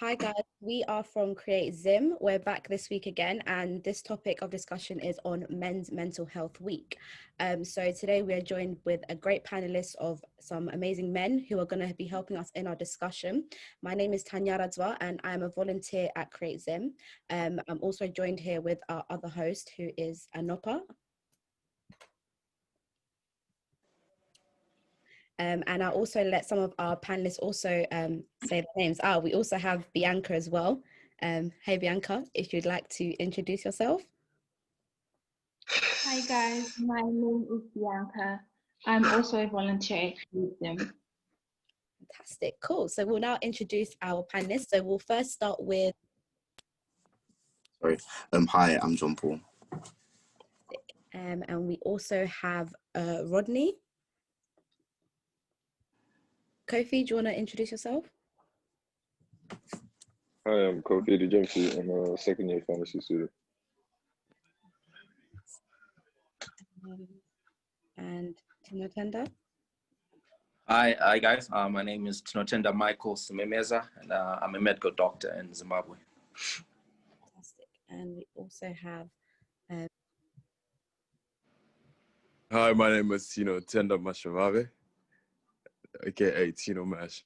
Hi guys, we are from Create Zim. We're back this week again, and this topic of discussion is on Men's Mental Health Week. So today we are joined with a great panelist of some amazing men who are going to be helping us in our discussion. My name is Tanya Radzwa, and I'm a volunteer at Create Zim. I'm also joined here with our other host, who is Anopa. And I'll also let some of our panelists also say their names. We also have Bianca as well. Hey Bianca, if you'd like to introduce yourself. Hi guys, my name is Bianca. I'm also a volunteer with them. Fantastic, cool. So we'll now introduce our panelists. So we'll first start with... Hi, I'm John Paul. And we also have Rodney. Kofi, do you want to introduce yourself? Hi, I'm Kofi the Jumpsuit. I'm a second-year pharmacy student. And Tino Tenda. Hi guys. My name is Tino Tenda Michael Simemeza, and I'm a medical doctor in Zimbabwe. Fantastic. And we also have... Hi, my name is Tino Tenda Mashavave, aka Tino Mash.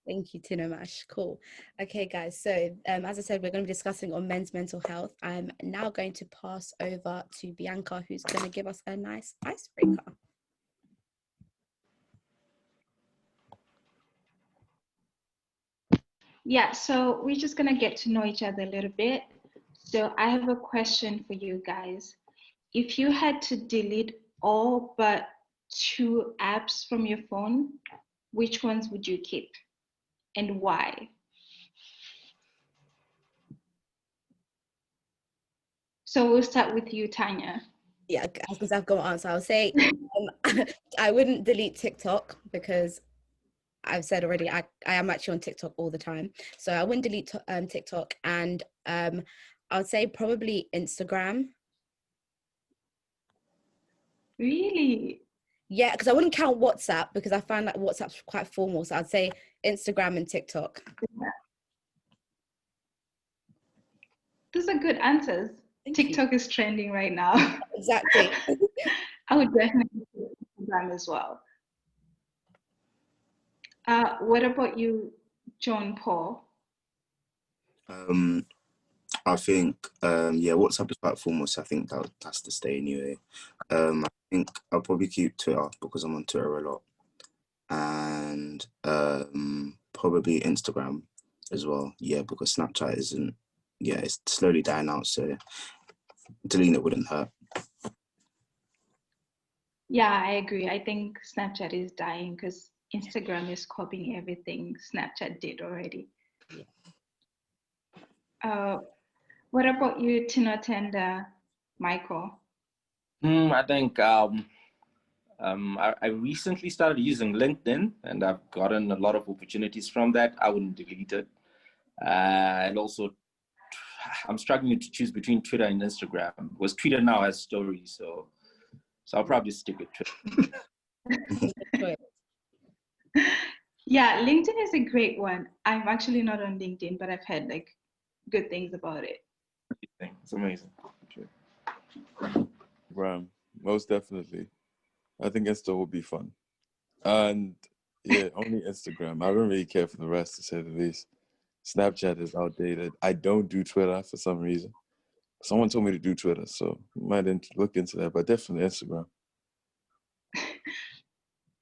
Thank you, Tino Mash. Cool. Okay, guys. So as I said, we're going to be discussing on men's mental health. I'm now going to pass over to Bianca, who's going to give us a nice icebreaker. Yeah, so we're just gonna get to know each other a little bit. So I have a question for you guys. If you had to delete all but 2 apps from your phone, which ones would you keep and why? So we'll start with you, Tanya. Yeah, because I've got an answer. I'll say I wouldn't delete TikTok because I've said already I am actually on TikTok all the time. So I wouldn't delete TikTok, and I would say probably Instagram. Really? Yeah, because I wouldn't count WhatsApp because I find that WhatsApp's quite formal. So I'd say Instagram and TikTok. Yeah. Those are good answers. TikTok is trending right now. Exactly. I would definitely do Instagram as well. What about you, John Paul? I think WhatsApp is quite formal, so I think that has to stay anyway. I think I'll probably keep Twitter because I'm on Twitter a lot, and probably Instagram as well. Yeah, because Snapchat isn't. Yeah, it's slowly dying out, so deleting it wouldn't hurt. Yeah, I agree. I think Snapchat is dying because Instagram is copying everything Snapchat did already. Yeah. What about you, Tino Tenda, Michael? I think I recently started using LinkedIn, and I've gotten a lot of opportunities from that. I wouldn't delete it. And also, I'm struggling to choose between Twitter and Instagram. Because Twitter now has stories, so I'll probably stick with Twitter. Yeah, LinkedIn is a great one. I'm actually not on LinkedIn, but I've heard like good things about it. It's amazing. Right, most definitely. I think Insta will be fun. And yeah, only Instagram. I don't really care for the rest, to say the least. Snapchat is outdated. I don't do Twitter for some reason. Someone told me to do Twitter, so I might look into that, but definitely Instagram.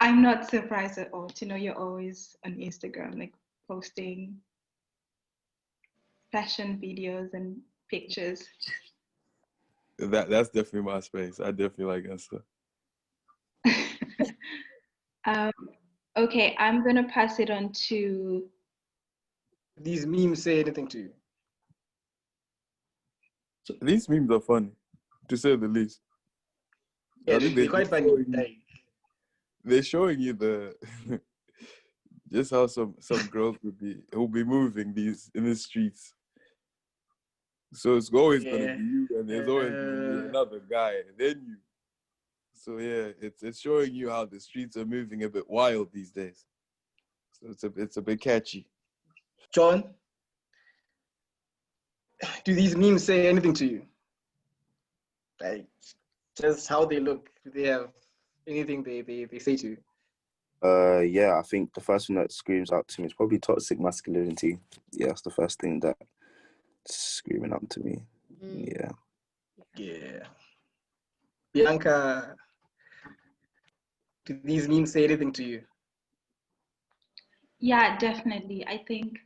I'm not surprised at all to know you're always on Instagram, like posting fashion videos and pictures. That's definitely my space. I definitely like Insta. Okay, I'm gonna pass it on to... These memes say anything to you? These memes are funny, to say the least. Yeah, they're quite funny. They're showing you the just how some girls will be moving in the streets. So it's always gonna be you, and there's always gonna be another guy, and then you. So yeah, it's showing you how the streets are moving a bit wild these days. So it's a bit catchy. John, do these memes say anything to you? Like, just how they look? Do they have anything they say to you? Yeah, I think the first thing that screams out to me is probably toxic masculinity. Yeah, that's the first thing that's screaming out to me. Yeah. Yeah. Bianca, do these memes say anything to you? Yeah, definitely. I think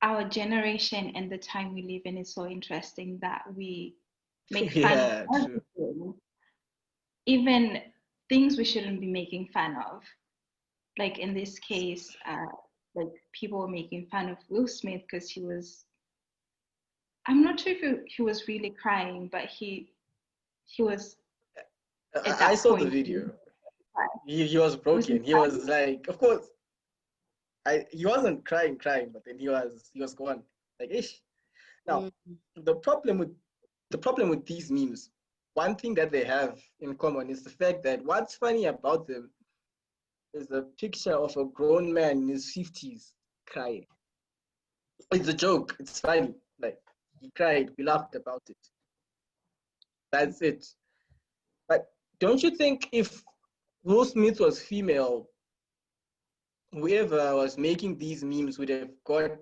our generation and the time we live in is so interesting that we make fun of Yeah, true. everything, even things we shouldn't be making fun of. Like in this case, like people were making fun of Will Smith because I'm not sure if he was really crying, but he was at I that saw the point. video. He was broken. He was like, of course, he wasn't crying, but then he was gone. Like, ish. Now, the problem with these memes, one thing that they have in common is the fact that what's funny about them is a picture of a grown man in his 50s crying. It's a joke. It's funny. Like, he cried. We laughed about it. That's it. But don't you think if Will Smith was female, whoever was making these memes would have gotten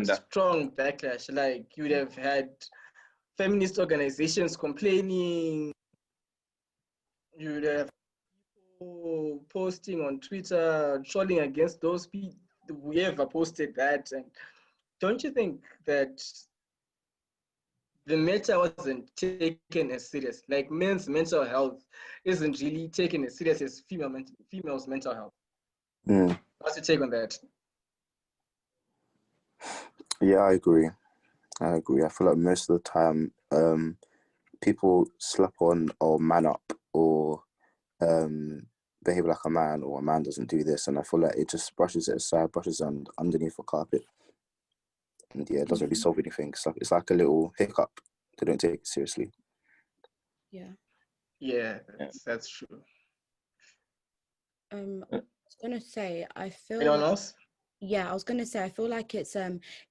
strong backlash? Like, you would have had feminist organizations complaining. You would have people posting on Twitter, trolling against those people, whoever posted that. And don't you think that the matter wasn't taken as serious? Like, men's mental health isn't really taken as serious as females' mental health. What's your take on that? Yeah, I agree. I feel like most of the time, people slap on or man up or behave like a man, or a man doesn't do this, and I feel like it just brushes it aside, brushes it underneath the carpet, and yeah, it doesn't really solve anything. It's like a little hiccup. They don't take it seriously. Yeah, that's true. I was gonna say, I feel anyone like, else? Yeah, I was gonna say, I feel like it's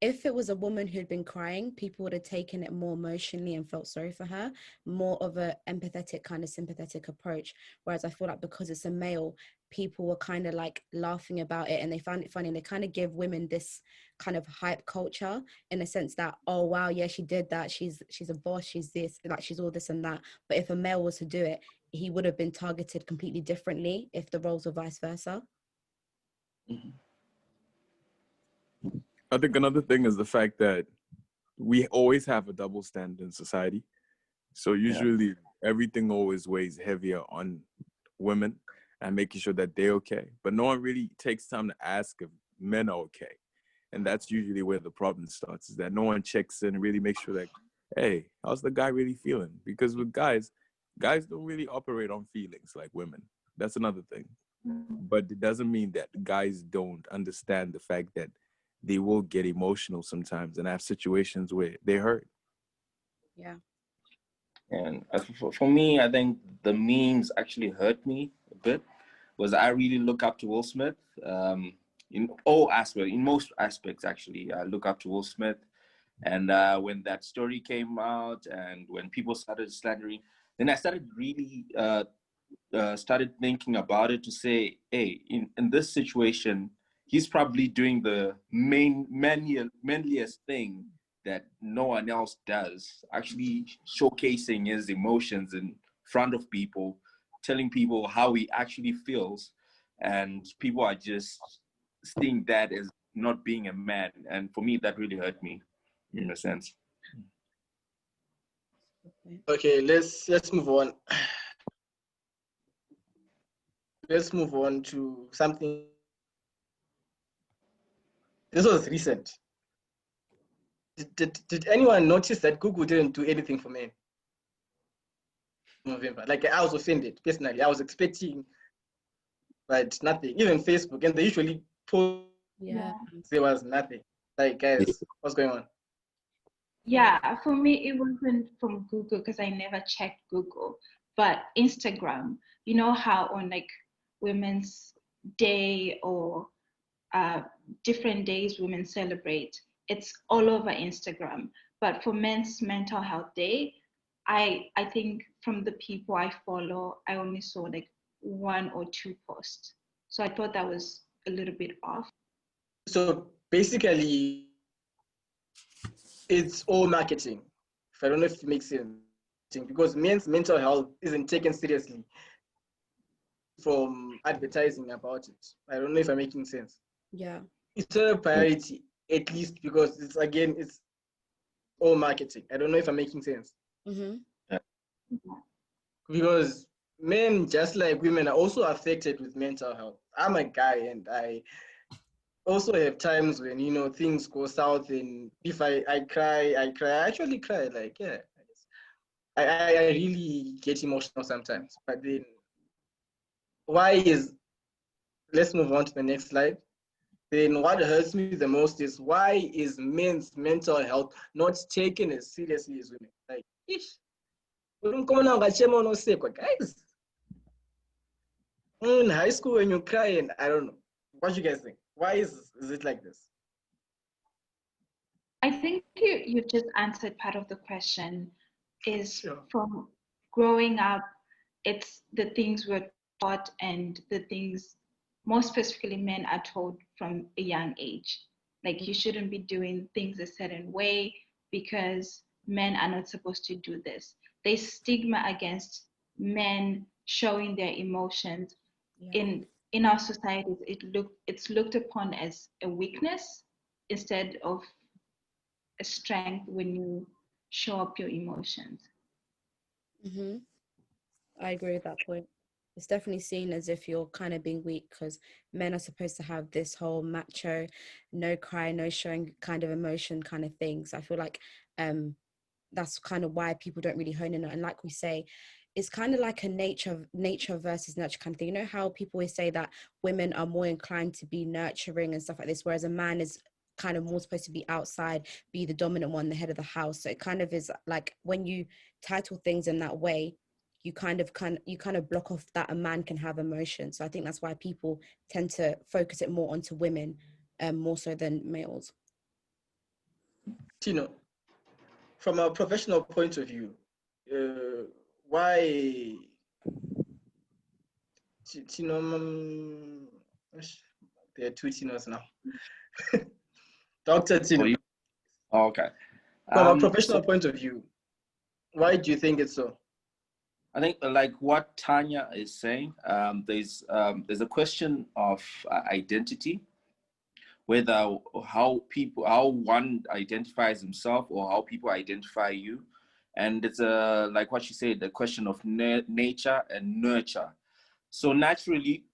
if it was a woman who'd been crying, people would have taken it more emotionally and felt sorry for her, more of a empathetic kind of sympathetic approach. Whereas I feel like because it's a male, people were kind of like laughing about it and they found it funny, and they kind of give women this kind of hype culture in the sense that, oh wow, yeah, she did that, she's a boss, she's this, like she's all this and that. But if a male was to do it, he would have been targeted completely differently if the roles were vice versa. I think another thing is the fact that we always have a double standard in society. So usually everything always weighs heavier on women and making sure that they're okay. But no one really takes time to ask if men are okay. And that's usually where the problem starts, is that no one checks in and really makes sure that, hey, how's the guy really feeling? Because with guys don't really operate on feelings like women. That's another thing. But it doesn't mean that guys don't understand the fact that they will get emotional sometimes and have situations where they hurt. Yeah. And for me, I think the memes actually hurt me a bit, was I really look up to Will Smith in all aspects, in most aspects actually. I look up to Will Smith, and when that story came out and when people started slandering, then I started really started thinking about it to say, hey, in this situation, he's probably doing the manliest thing that no one else does, actually showcasing his emotions in front of people, telling people how he actually feels, and people are just seeing that as not being a man. And for me, that really hurt me in a sense. Okay, let's move on. Let's move on to something. This was recent. Did anyone notice that Google didn't do anything for men? November. Like, I was offended personally. I was expecting, but nothing. Even Facebook, and they usually post. Yeah. There was nothing. Like, guys, what's going on? Yeah, for me, it wasn't from Google because I never checked Google, but Instagram. You know how on like women's day or different days women celebrate, it's all over Instagram. But for Men's Mental Health Day, I think from the people I follow, I only saw like 1 or 2 posts. So I thought that was a little bit off. So basically, it's all marketing. If I don't know if it makes sense, because men's mental health isn't taken seriously from advertising about it. I don't know if I'm making sense. Yeah. It's not a priority, at least because it's all marketing. I don't know if I'm making sense. Mm-hmm. Yeah. Because men, just like women, are also affected with mental health. I'm a guy, and I also have times when things go south, and if I cry, I actually cry. Like, yeah, I really get emotional sometimes. But then let's move on to the next slide. Then what hurts me the most is, why is men's mental health not taken as seriously as women? Like, ish, guys. In high school when you cry, and I don't know. What do you guys think? Why is it like this? I think you just answered part of the question. Is Sure. from growing up, it's the things we're taught and the things, more specifically, men are told from a young age. Like, you shouldn't be doing things a certain way because men are not supposed to do this. There's stigma against men showing their emotions. Yeah. In our societies, it's looked upon as a weakness instead of a strength when you show up your emotions. Mm-hmm. I agree with that point. It's definitely seen as if you're kind of being weak, because men are supposed to have this whole macho, no cry, no showing kind of emotion kind of thing. So I feel like that's kind of why people don't really hone in on it. And like we say, it's kind of like a nature versus nurture kind of thing. You know how people always say that women are more inclined to be nurturing and stuff like this, whereas a man is kind of more supposed to be outside, be the dominant one, the head of the house. So it kind of is like, when you title things in that way, you kind of block off that a man can have emotion. So I think that's why people tend to focus it more onto women, more so than males. Tino, from a professional point of view, why Tino? There are 2 Tinos now. Dr. Tino, Okay. from a professional So point of view, why do you think it's so? I think, like what Tanya is saying, there's a question of identity, whether how one identifies himself or how people identify you, and it's like what she said, the question of nature and nurture. So naturally,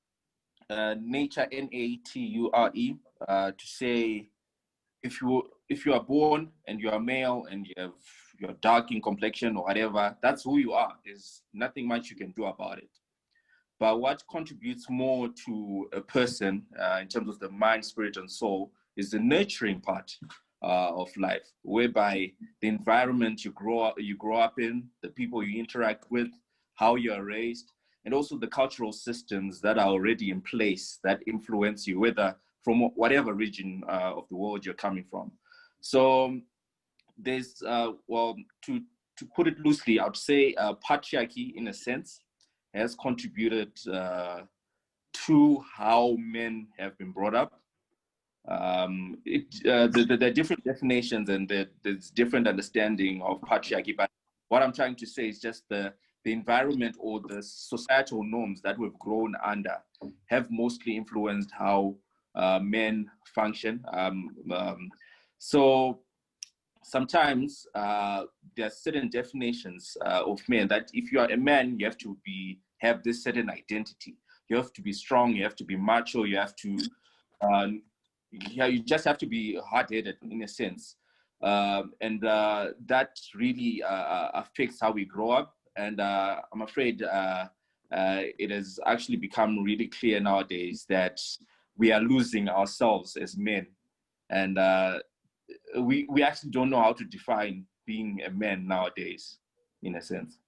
nature, nature, to say, if you are born and you are male and you're dark in complexion or whatever, that's who you are. There's nothing much you can do about it. But what contributes more to a person in terms of the mind, spirit, and soul is the nurturing part of life, whereby the environment you grow up in, the people you interact with, how you are raised, and also the cultural systems that are already in place that influence you, whether from whatever region of the world you're coming from. So there's, to put it loosely, I would say patriarchy, in a sense, has contributed to how men have been brought up. There are different definitions and there's different understanding of patriarchy, but what I'm trying to say is just the environment or the societal norms that we've grown under have mostly influenced how men function. So sometimes there are certain definitions of men that if you are a man, you have to have this certain identity. You have to be strong. You have to be macho. You have to, you just have to be hard-headed in a sense, and that really affects how we grow up. And I'm afraid it has actually become really clear nowadays that we are losing ourselves as men, and we actually don't know how to define being a man nowadays, in a sense.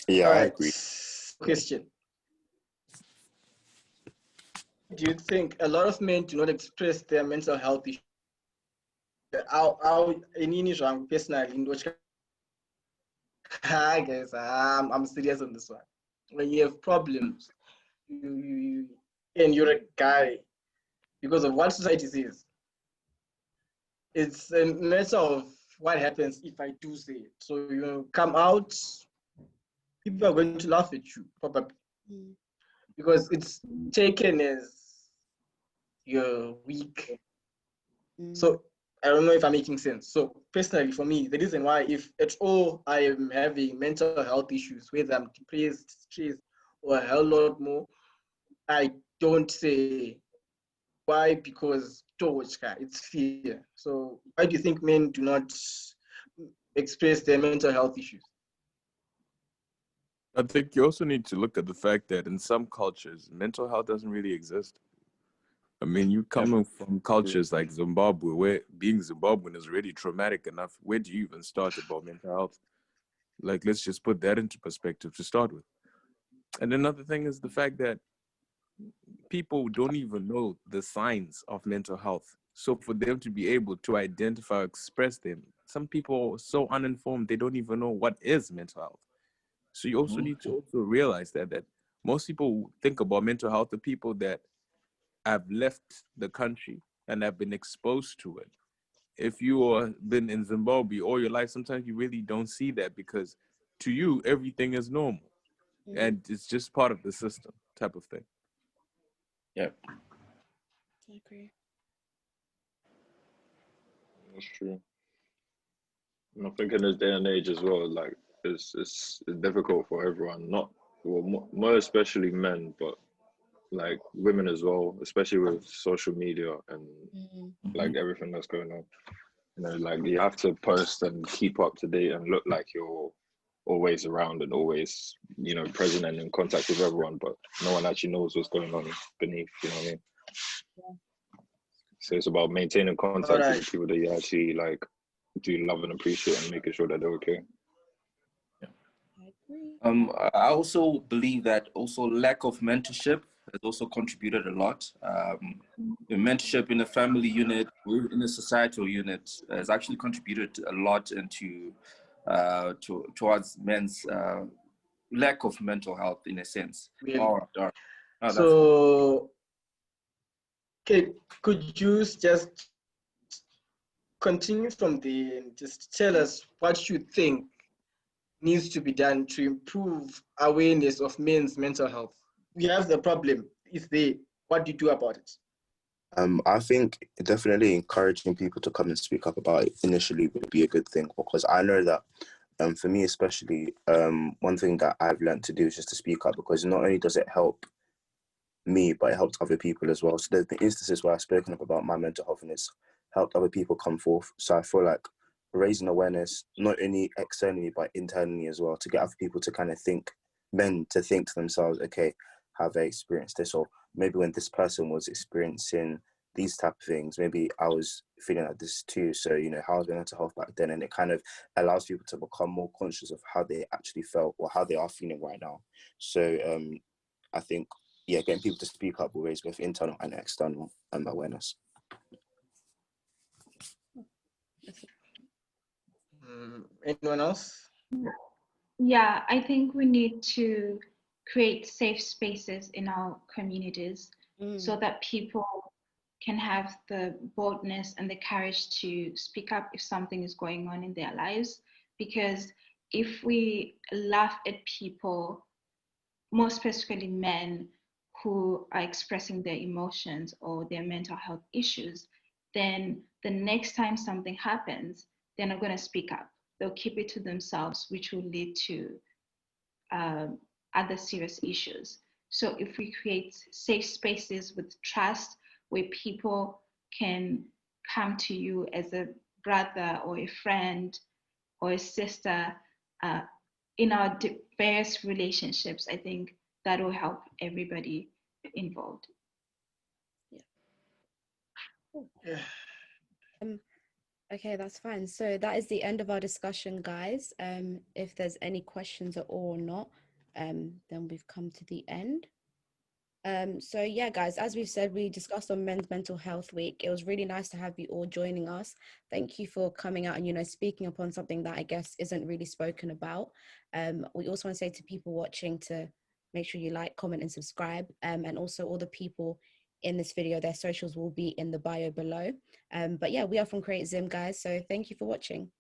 Yeah, All I right. agree. question. Do you think a lot of men do not express their mental health issues? Personally, guys, I'm serious on this one. When you have problems, and you're a guy, because of what society says, it's a matter of what happens if I do say it. So you come out, people are going to laugh at you, probably, because it's taken as you're weak. So I don't know if I'm making sense. So personally, for me, the reason why, if at all I am having mental health issues, whether I'm depressed, stressed, or a hell lot more, I don't say. Why? Because it's fear. So why do you think men do not express their mental health issues? I think you also need to look at the fact that in some cultures, mental health doesn't really exist. I mean, you coming from cultures like Zimbabwe, where being Zimbabwean is already traumatic enough. Where do you even start about mental health? Like, let's just put that into perspective to start with. And another thing is the fact that people don't even know the signs of mental health. So for them to be able to identify, express them, some people are so uninformed, they don't even know what is mental health. So you also need to also realize that most people who think about mental health are people that have left the country and have been exposed to it. If you have been in Zimbabwe all your life, sometimes you really don't see that because to you, everything is normal. And it's just part of the system type of thing. Yeah. I agree. That's true. And I think in this day and age as well, like it's difficult for everyone, not well, more especially men, but like women as well, especially with social media and like everything that's going on. You know, like you have to post and keep up to date and look like you're always around and always, you know, present and in contact with everyone, but no one actually knows what's going on beneath, you know what I mean? So it's about maintaining contact with the people that you actually like do love and appreciate and making sure that they're okay. I also believe that also lack of mentorship has also contributed a lot. The mentorship in a family unit, in a societal unit, has actually contributed a lot into towards men's lack of mental health in a sense. Really? Oh, so, okay, could you just continue from there and just tell us what you think needs to be done to improve awareness of men's mental health? We have the problem. It's there. What do you do about it? I think definitely encouraging people to come and speak up about it initially would be a good thing, because I know that for me especially, one thing that I've learned to do is just to speak up, because not only does it help me, but it helps other people as well. So there's been instances where I've spoken up about my mental health and it's helped other people come forth. So I feel like raising awareness, not only externally, but internally as well, to get other people to kind of think, men to think to themselves, okay, have they experienced this? Or maybe when this person was experiencing these type of things, maybe I was feeling like this too. So, you know, how was my mental health back then? And it kind of allows people to become more conscious of how they actually felt or how they are feeling right now. So I think, yeah, getting people to speak up will raise both internal and external awareness. Anyone else? Yeah, I think we need to create safe spaces in our communities so that people can have the boldness and the courage to speak up if something is going on in their lives. Because if we laugh at people, more specifically men, who are expressing their emotions or their mental health issues, then the next time something happens, they're not going to speak up. They'll keep it to themselves, which will lead to other serious issues. So if we create safe spaces with trust where people can come to you as a brother or a friend or a sister in our various relationships, I think that will help everybody involved. Yeah. Okay, that's fine. So that is the end of our discussion, guys. If there's any questions at all or not, then we've come to the end. So yeah, guys, as we've said, we discussed on Men's Mental Health Week. It was really nice to have you all joining us. Thank you for coming out and, you know, speaking upon something that I guess isn't really spoken about. We also want to say to people watching to make sure you like, comment, and subscribe. And also all the people in this video, their socials will be in the bio below. But yeah, we are from Create Zim, guys. So thank you for watching.